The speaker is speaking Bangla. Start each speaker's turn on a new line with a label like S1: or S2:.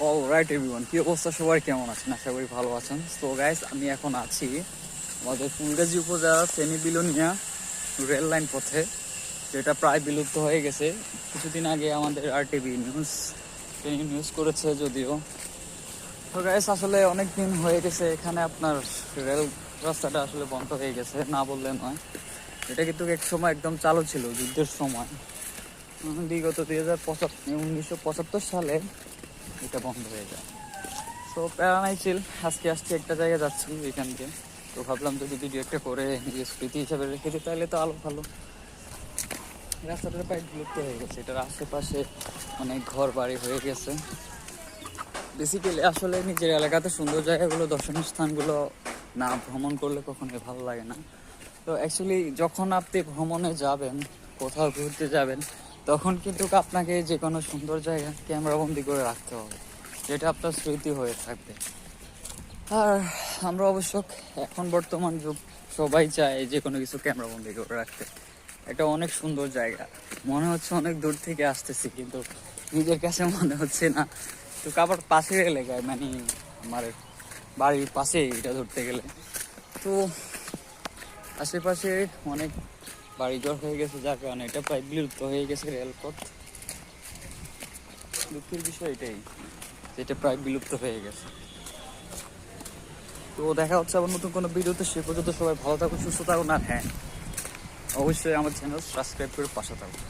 S1: অলরাইট এভরিওয়ান, কি অবস্থা সবার, কেমন আছেন? আশা করি ভালো আছেন। সো গাইস, আমি এখন আছি আমাদের ফুলগাজী উপজেলা ফেনী বিলোনিয়া রেল লাইন পথে, যেটা প্রায় বিলুপ্ত হয়ে গেছে। কিছুদিন আগে আমাদের আরটিভি নিউজ করেছে যদিও। তো গাইস, আসলে অনেক দিন হয়ে গেছে এখানে আপনার রেল রাস্তাটা আসলে বন্ধ হয়ে গেছে, না বললে নয়। এটা কিন্তু এক সময় একদম চালু ছিল, যুদ্ধের সময়। বিগত 1975 সালে এটা বন্ধ হয়ে যায়। তো প্যারা নাই চিল, আজকে আসছি একটা জায়গায় যাচ্ছি এখানকে। তো ভাবলাম যদি ভিডিও একটা করে নিজের স্মৃতি হিসাবে রেখে দিই তাহলে তো আলো ভালো। রাস্তাটা প্রায় বিলুপ্ত হয়ে গেছে, এটার আশেপাশে অনেক ঘর বাড়ি হয়ে গেছে। বেসিক্যালি আসলে নিজের এলাকাতে সুন্দর জায়গাগুলো, দর্শনীয় স্থানগুলো না ভ্রমণ করলে কখনোই ভালো লাগে না। তো অ্যাকচুয়ালি যখন আপনি ভ্রমণে যাবেন, কোথাও ঘুরতে যাবেন, তখন কিন্তু আপনাকে যে কোনো সুন্দর জায়গা ক্যামেরাবন্দি করে রাখতে হবে, যেটা আপনার স্মৃতি হয়ে থাকবে। আর আমরা অবশ্য এখন বর্তমান যুগ, সবাই চায় যে কোনো কিছু ক্যামেরাবন্দি করে রাখতে। এটা অনেক সুন্দর জায়গা, মনে হচ্ছে অনেক দূর থেকে আসতেছি, কিন্তু নিজের কাছে মনে হচ্ছে না। তো কাবার পাশের এলাকায়, মানে আমার বাড়ির পাশে এটা ধরতে গেলে। তো আশেপাশে অনেক বাড়িঘর হয়ে গেছে, যার কারণে এটা প্রায় বিলুপ্ত হয়ে গেছে রেলপথ। দুঃখের বিষয় এটাই, যেটা প্রায় বিলুপ্ত হয়ে গেছে। তো দেখা হচ্ছে আবার নতুন কোনো ভিডিওতে। সে পর্যন্ত সবাই ভালো থাকুন, সুস্থ থাকুন, আর হ্যাঁ, অবশ্যই আমার চ্যানেল সাবস্ক্রাইব করে পাশে থাকুন।